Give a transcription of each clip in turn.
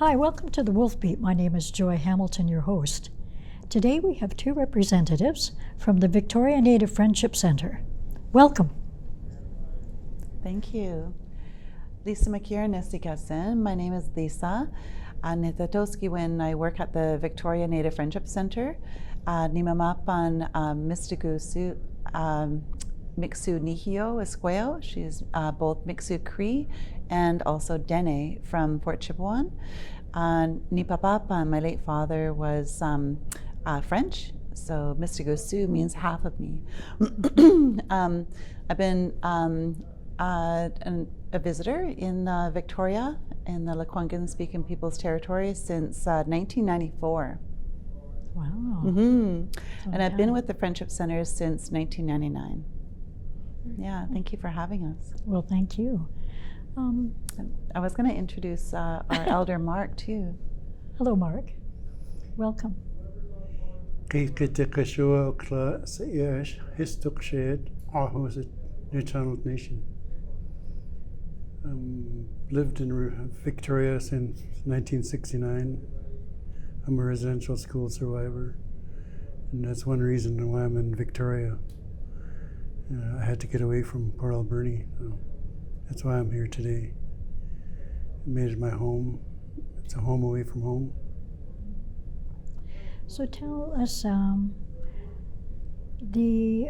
Hi, welcome to the Wolf Beat. My name is Joy Hamilton, your host. Today we have two representatives from the Victoria Native Friendship Centre. Welcome. Thank you. Lisa Mercure Nestikasen. My name is Lisa. Nitatoski when I work at the Victoria Native Friendship Centre. Nimamapan Mistigu Mixu Nihio Esqueo. She's both Mixu Cree and also Dene from Fort Chipewyan. Nipapapa, my late father, was French, so Mistigu Sioux means half of me. I've been a visitor in Victoria in the Lekwungen speaking people's territory since 1994. Wow. And I've been with the Friendship Centre since 1999. Yeah, thank you for having us. Well, thank you. I was going to introduce our elder Mark too. Hello, Mark. Welcome. Nation. Lived in Victoria since 1969. I'm a residential school survivor, and that's one reason why I'm in Victoria. I had to get away from Port Alberni, so that's why I'm here today. I made it my home. It's a home away from home. So tell us, the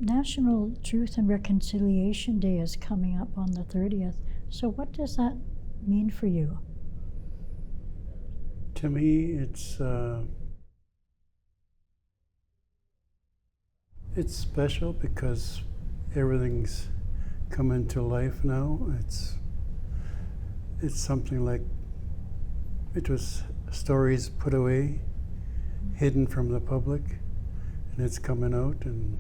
National Truth and Reconciliation Day is coming up on the 30th. So what does that mean for you? To me, it's special because everything's come into life now. It's something like it was stories put away, hidden from the public, and it's coming out, and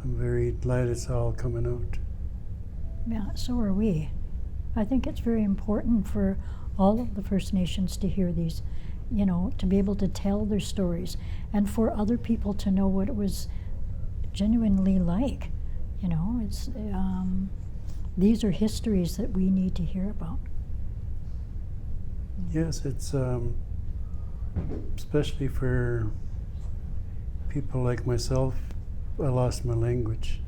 I'm very glad it's all coming out. Yeah, so are we. I think it's very important for all of the First Nations to hear these, to be able to tell their stories, and for other people to know what it was genuinely like. It's these are histories that we need to hear about. Yes, it's especially for people like myself. I lost my language,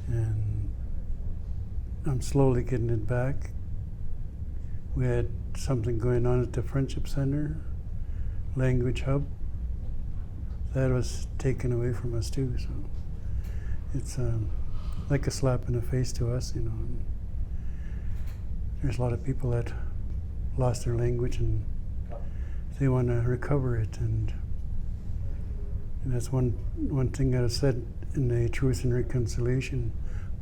and I'm slowly getting it back. We had something going on at the Friendship Centre, Language Hub. That was taken away from us too, so it's like a slap in the face to us, There's a lot of people that lost their language and they want to recover it, and that's one thing that is said in the Truth and Reconciliation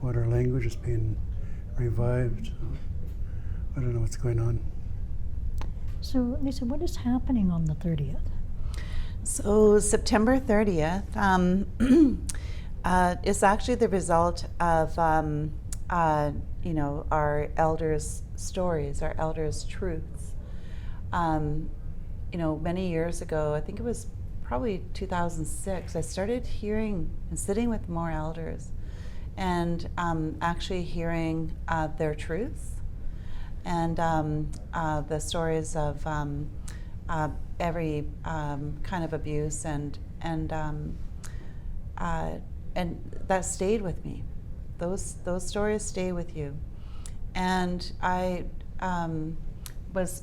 about our language is being revived. So I don't know what's going on. So Lisa, what is happening on the 30th? So September 30th is actually the result of our elders' stories, our elders' truths. Many years ago, I think it was probably 2006, I started hearing and sitting with more elders and actually hearing their truths and the stories of every kind of abuse and that stayed with me. Those stories stay with you. And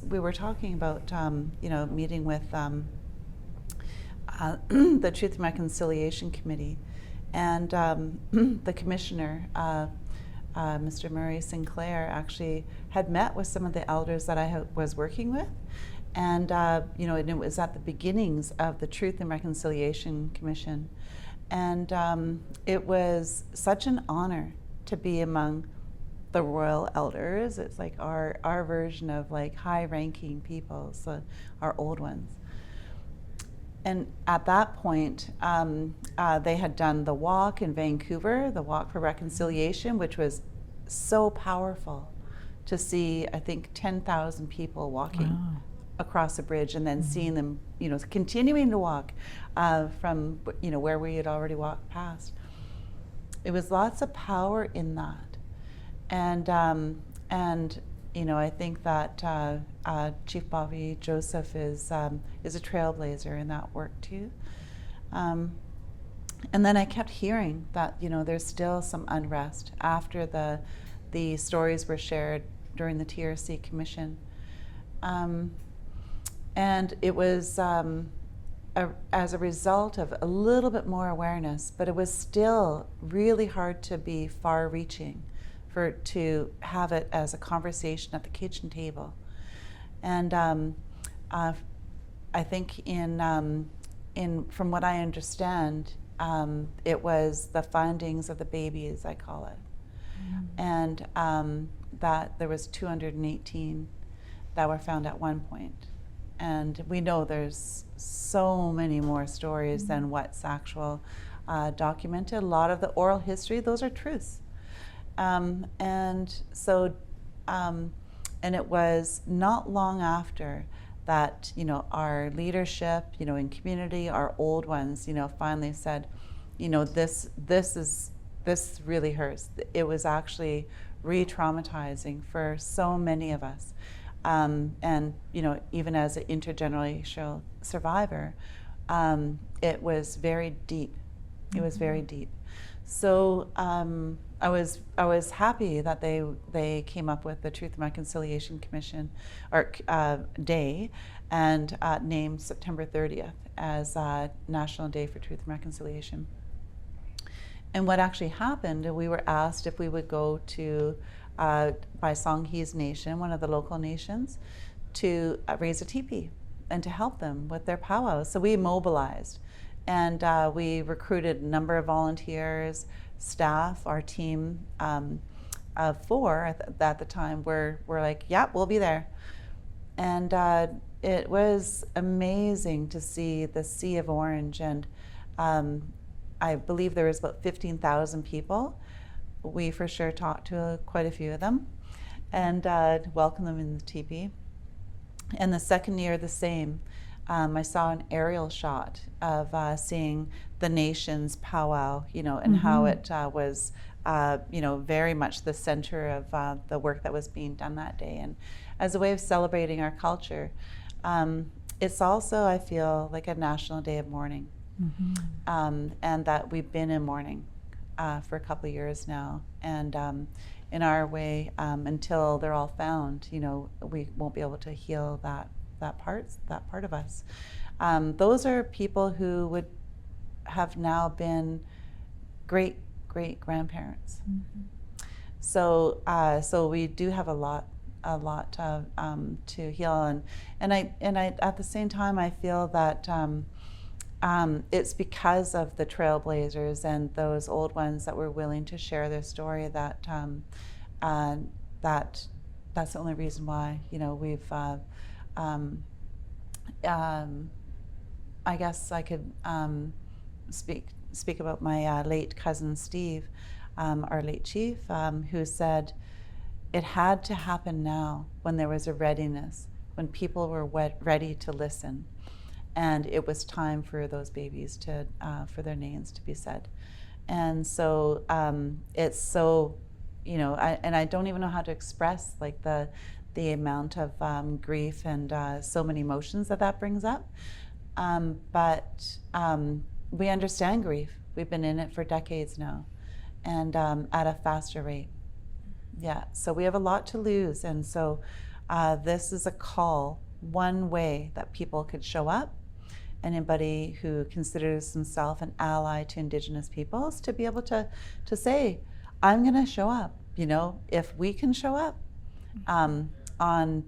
we were talking about meeting with the Truth and Reconciliation Committee, and the commissioner, Mr. Murray Sinclair, actually had met with some of the elders that I was working with. And and it was at the beginnings of the Truth and Reconciliation Commission, and it was such an honor to be among the royal elders. It's like our version of like high-ranking people, so our old ones. And at that point, they had done the walk in Vancouver, the Walk for Reconciliation, which was so powerful to see. I think 10,000 people walking. Wow. Across a bridge, and then seeing them, continuing to walk from, where we had already walked past. It was lots of power in that, and I think that Chief Bobby Joseph is a trailblazer in that work too. And then I kept hearing that there's still some unrest after the stories were shared during the TRC Commission, and it was as a result of a little bit more awareness, but it was still really hard to be far-reaching, to have it as a conversation at the kitchen table. And I think from what I understand, it was the findings of the babies, I call it, and that there was 218 that were found at one point. And we know there's so many more stories than what's actual documented. A lot of the oral history, those are truths. And it was not long after that, our leadership, in community, our old ones, finally said, this really hurts. It was actually re-traumatizing for so many of us. And even as an intergenerational survivor, it was very deep. It was very deep. So I was happy that they came up with the Truth and Reconciliation Commission or Day, and named September 30th as National Day for Truth and Reconciliation. And what actually happened, we were asked if we would go to by Songhees Nation, one of the local nations, to raise a teepee and to help them with their powwows. So we mobilized, and we recruited a number of volunteers, staff. Our team of 4 at the time were like, yeah, we'll be there. And it was amazing to see the sea of orange, and I believe there was about 15,000 people. We for sure talked to quite a few of them and welcomed them in the teepee. And the second year, the same. I saw an aerial shot of seeing the nation's powwow, and how it was, very much the center of the work that was being done that day. And as a way of celebrating our culture, it's also, I feel, like a national day of mourning. And that we've been in mourning for a couple of years now, and in our way, until they're all found, we won't be able to heal that part of us. Those are people who would have now been great grandparents. So we do have a lot to heal, and I at the same time I feel that. It's because of the trailblazers and those old ones that were willing to share their story that that's the only reason why we've I guess I could speak about my late cousin Steve, our late chief, who said it had to happen now when there was a readiness, when people were ready to listen. And it was time for those babies for their names to be said. And so it's so, and I don't even know how to express like the amount of grief and so many emotions that brings up. But we understand grief. We've been in it for decades now, and at a faster rate. Yeah, so we have a lot to lose. And so this is a call, one way that people could show up. Anybody who considers themselves an ally to Indigenous peoples to be able to say, I'm going to show up. If we can show up on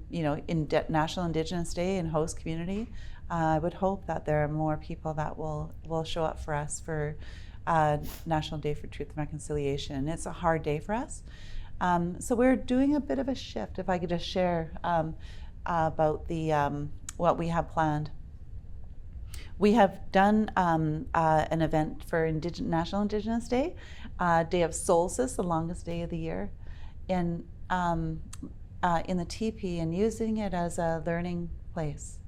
National Indigenous Day and host community, I would hope that there are more people that will show up for us for National Day for Truth and Reconciliation. It's a hard day for us. So we're doing a bit of a shift. If I could just share about what we have planned. We have done an event for National Indigenous Day, Day of Solstice, the longest day of the year, in the teepee, and using it as a learning place.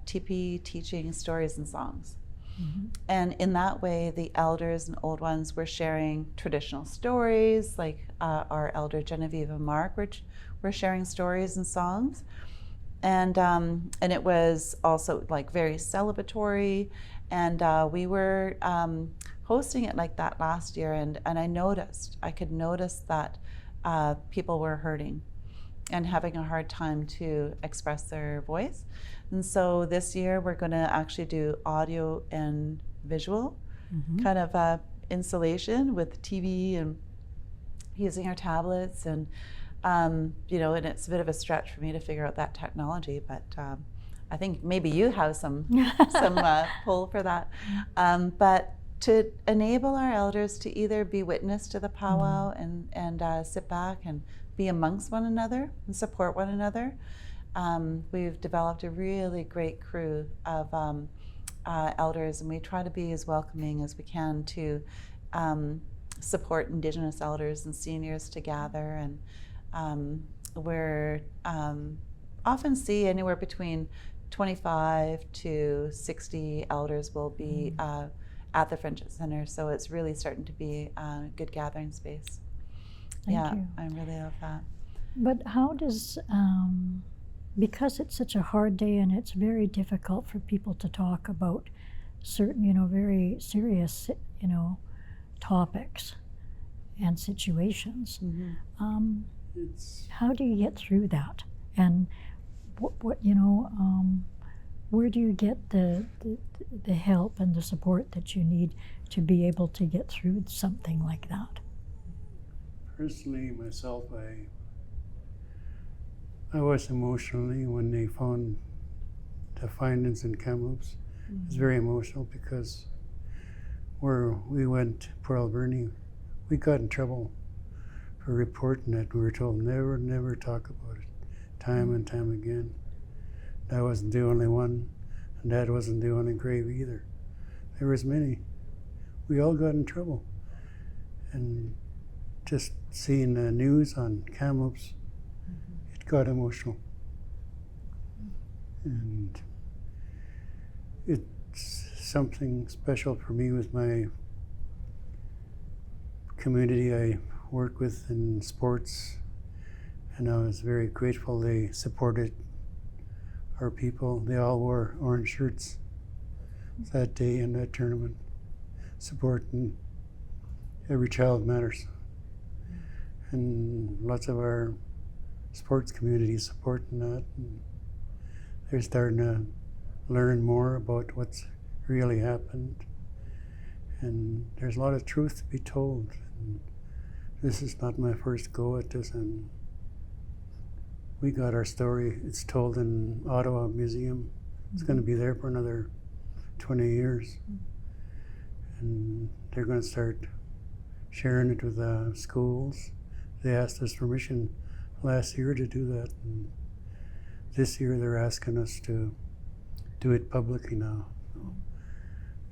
Teepee teaching stories and songs. And in that way, the elders and old ones were sharing traditional stories, like our elder Genevieve and Mark were sharing stories and songs. And it was also like very celebratory. And we were hosting it like that last year. And I could notice that people were hurting and having a hard time to express their voice. And so this year we're going to actually do audio and visual kind of installation with TV and using our tablets. And you know, and it's a bit of a stretch for me to figure out that technology, but I think maybe you have some pull for that. But to enable our elders to either be witness to the powwow and sit back and be amongst one another and support one another, we've developed a really great crew of elders, and we try to be as welcoming as we can to support Indigenous elders and seniors to gather. And we're often see anywhere between 25 to 60 elders will be at the Friendship Center, so it's really starting to be a good gathering space. Thank you. I really love that. But how does, because it's such a hard day and it's very difficult for people to talk about certain, you know, very serious, you know, topics and situations, how do you get through that? And what you know, where do you get the help and the support that you need to be able to get through something like that? Personally, myself, I was emotionally when they found the findings in Kamloops. It was very emotional because where we went to Port Alberni, we got in trouble for reporting it. We were told never talk about it, time and time again. I wasn't the only one, and Dad wasn't the only grave either. There was many. We all got in trouble. And just seeing the news on Kamloops, it got emotional. And it's something special for me with my community I work with in sports, and I was very grateful they supported our people. They all wore orange shirts that day in that tournament, supporting Every Child Matters. And lots of our sports communities supporting that. And they're starting to learn more about what's really happened. And there's a lot of truth to be told. And this is not my first go at this. And we got our story. It's told in Ottawa Museum. It's going to be there for another 20 years. And they're going to start sharing it with schools. They asked us permission last year to do that. And this year they're asking us to do it publicly now. So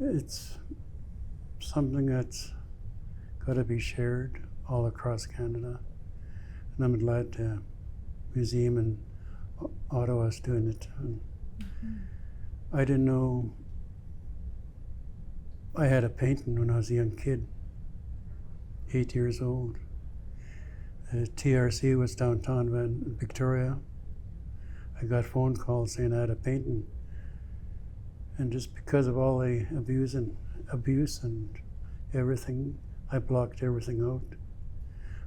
it's something that's got to be shared all across Canada. And I'm glad the museum in Ottawa is doing it. And I didn't know I had a painting when I was a young kid, 8 years old. The TRC was downtown in Victoria. I got phone calls saying I had a painting. And just because of all the abuse and everything, I blocked everything out.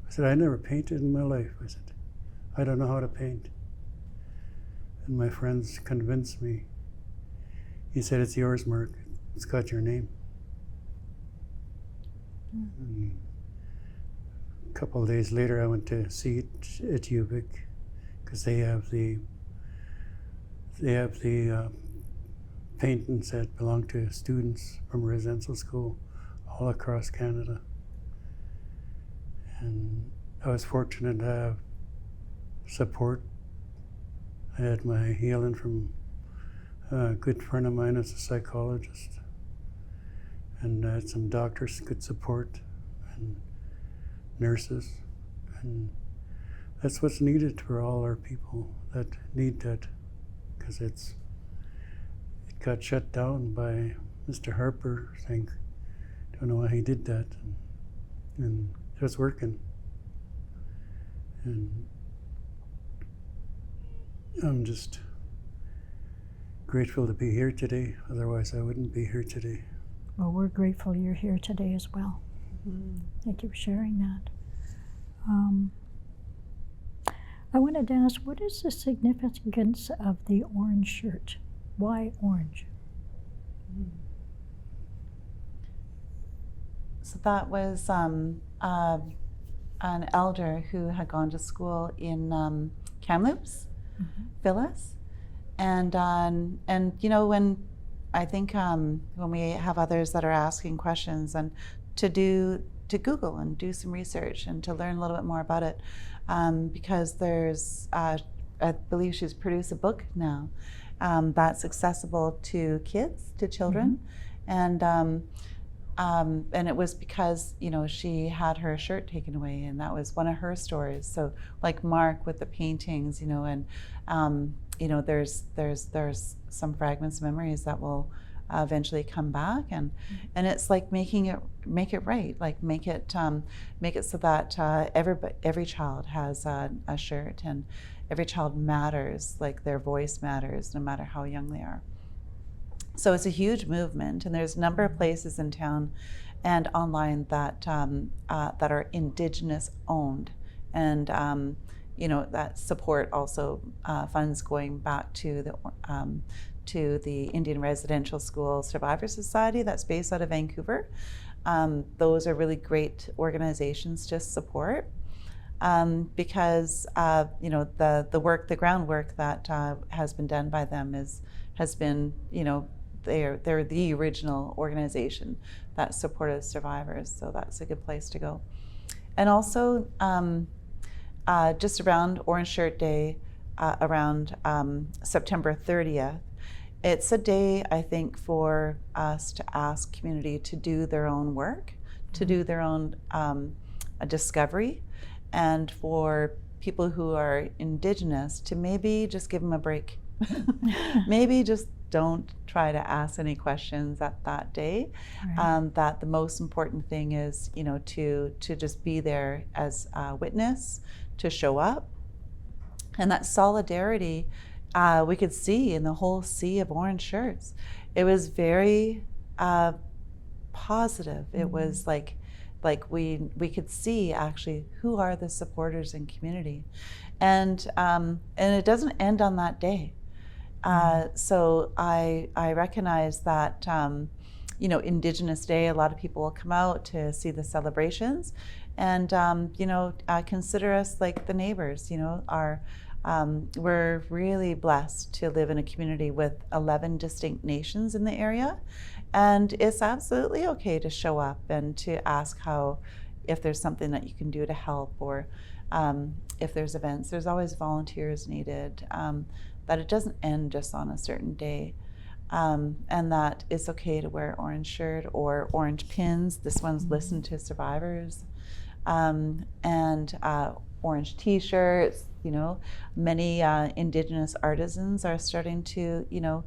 I said, I never painted in my life. I said, I don't know how to paint. And my friends convinced me. He said, it's yours, Mark. It's got your name. And a couple of days later, I went to see it at UVic because they have the paintings that belong to students from residential school all across Canada. And I was fortunate to have support. I had my healing from a good friend of mine who's a psychologist. And I had some doctors, good support, and nurses. And that's what's needed for all our people that need that, because it got shut down by Mr. Harper, saying, don't know why he did that. And it was working. And I'm just grateful to be here today. Otherwise, I wouldn't be here today. Well, we're grateful you're here today as well. Thank you for sharing that. I wanted to ask, what is the significance of the orange shirt? Why orange? So that was an elder who had gone to school in Kamloops, Phyllis, and you know, when I think when we have others that are asking questions, and to Google and do some research and to learn a little bit more about it, because there's I believe she's produced a book now that's accessible to kids, to children, and it was because, you know, she had her shirt taken away, and that was one of her stories. So like Mark with the paintings, you know, and you know, there's some fragments of memories that will eventually come back, and it's like make it right, like make it so that every child has a shirt, and every child matters, like their voice matters no matter how young they are. So it's a huge movement, and there's a number of places in town and online that are Indigenous owned, and you know, that support also funds going back to the Indian Residential School Survivor Society that's based out of Vancouver. Those are really great organizations to support, because you know, the groundwork that has been done by them has been, you know, they're the original organization that supported survivors, so that's a good place to go. And also just around Orange Shirt Day, around September 30th, it's a day, I think, for us to ask community to do their own work, to do their own discovery, and for people who are Indigenous to maybe just give them a break. Maybe just don't try to ask any questions at that day. Right. That the most important thing is, you know, to just be there as a witness, to show up, and that solidarity we could see in the whole sea of orange shirts. It was very positive. It was like we could see actually who are the supporters in community, and it doesn't end on that day. So I recognize that, you know, Indigenous Day, a lot of people will come out to see the celebrations, and you know, consider us like the neighbors. You know, we're really blessed to live in a community with 11 distinct nations in the area, and it's absolutely okay to show up and to ask if there's something that you can do to help, or if there's events. There's always volunteers needed. That it doesn't end just on a certain day, and that it's okay to wear orange shirt or orange pins. This one's Listen to Survivors, and orange t-shirts. You know, many Indigenous artisans are starting to, you know,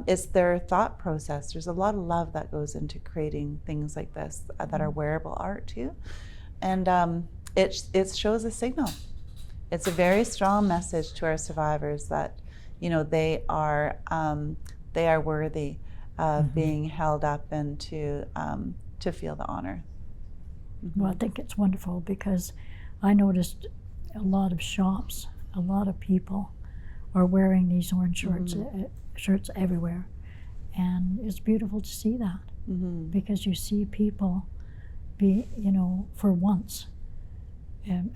it's their thought process. There's a lot of love that goes into creating things like this that are wearable art too, and it shows a signal. It's a very strong message to our survivors that, you know, they are worthy of being held up and to feel the honor. Well, I think it's wonderful, because I noticed a lot of shops, a lot of people are wearing these orange shirts everywhere, and it's beautiful to see that, because you see people be, you know, for once. And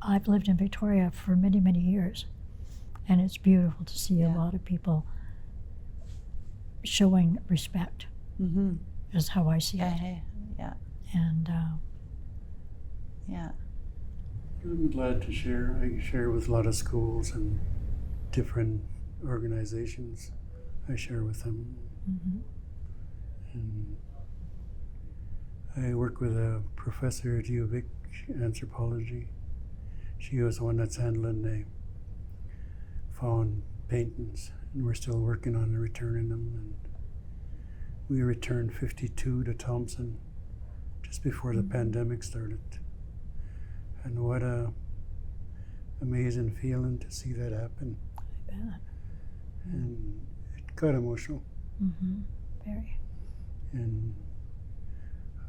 I've lived in Victoria for many, many years, and it's beautiful to see a lot of people showing respect, is how I see it. Yeah. And I'm glad to share. I share with a lot of schools and different organizations. I share with them. And I work with a professor at U of Vic, anthropology. She was the one that's handling the found paintings, and we're still working on returning them. we returned 52 to Thompson just before the pandemic started. And what a amazing feeling to see that happen. I bet. And it got emotional. Mm-hmm. Very. And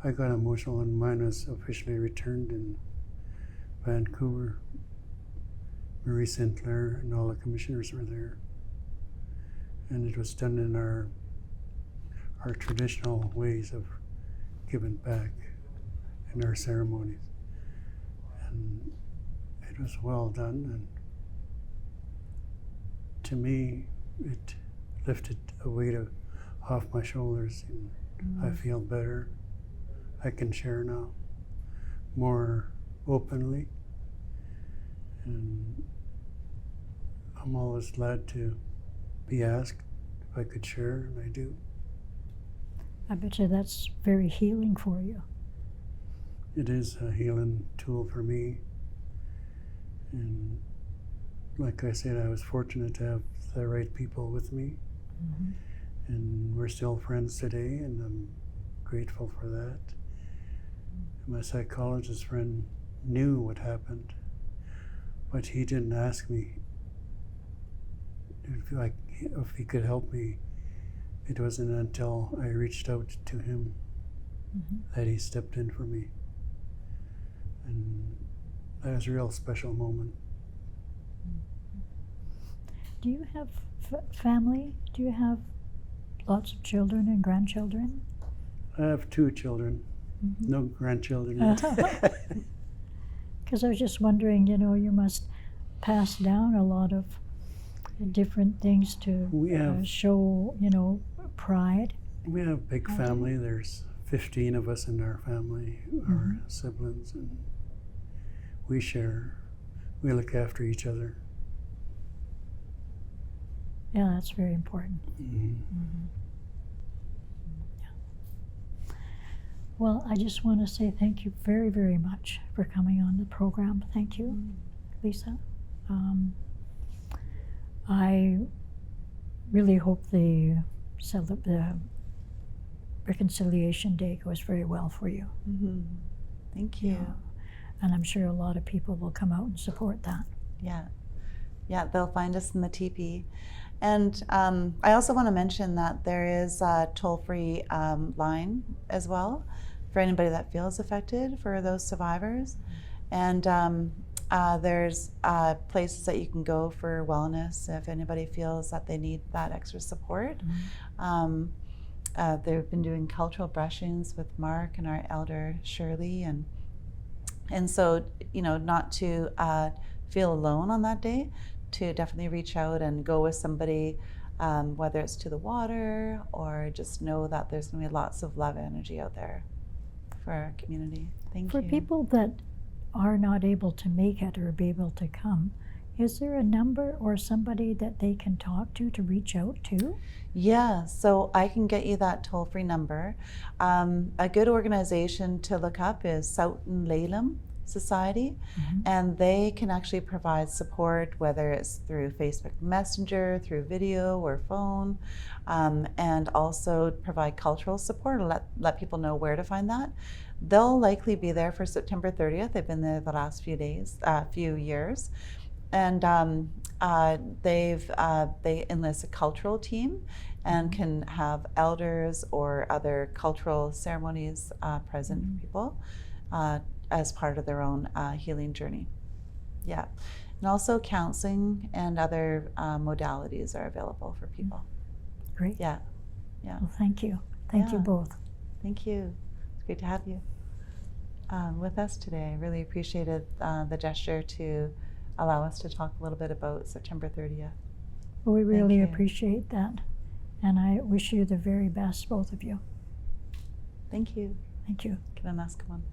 I got emotional when mine was officially returned in Vancouver. Marie St. Clair and all the commissioners were there. And it was done in our traditional ways of giving back in our ceremonies. And it was well done, and to me, it lifted a weight off my shoulders, and I feel better. I can share now more openly, and I'm always glad to be asked if I could share, and I do. I bet you that's very healing for you. It is a healing tool for me, and like I said, I was fortunate to have the right people with me, and we're still friends today, and I'm grateful for that. My psychologist friend knew what happened, but he didn't ask me if he could help me. It wasn't until I reached out to him that he stepped in for me. And that was a real special moment. Do you have family? Do you have lots of children and grandchildren? I have 2 children, no grandchildren yet. Because I was just wondering, you know, you must pass down a lot of different things to We have- show, you know, pride. We have a big family. There's 15 of us in our family, our siblings, and we share. We look after each other. Yeah, that's very important. Well, I just want to say thank you very, very much for coming on the program. Thank you, Lisa. I really hope the Reconciliation Day goes very well for you. Thank you. And I'm sure a lot of people will come out and support that. Yeah, they'll find us in the teepee. And I also want to mention that there is a toll-free line as well for anybody that feels affected, for those survivors. And there's places that you can go for wellness if anybody feels that they need that extra support. They've been doing cultural brushings with Mark and our elder Shirley, and so, you know, not to feel alone on that day, to definitely reach out and go with somebody, whether it's to the water or just know that there's going to be lots of love energy out there for our community. Thank you. For people that are not able to make it or be able to come, is there a number or somebody that they can talk to reach out to? Yeah, so I can get you that toll-free number. A good organization to look up is Soughton Laleham Society, and they can actually provide support, whether it's through Facebook Messenger, through video or phone, and also provide cultural support, let people know where to find that. They'll likely be there for September 30th. They've been there the last few years. And they enlist a cultural team and can have elders or other cultural ceremonies present for people as part of their own healing journey. Yeah, and also counseling and other modalities are available for people. Great. Yeah. Well, thank you. Thank you both. Thank you. It's great to have you with us today. I really appreciated the gesture to allow us to talk a little bit about September 30th. Well, we really you. appreciate that. And I wish you the very best, both of you. Thank you. Thank you. Can I ask one?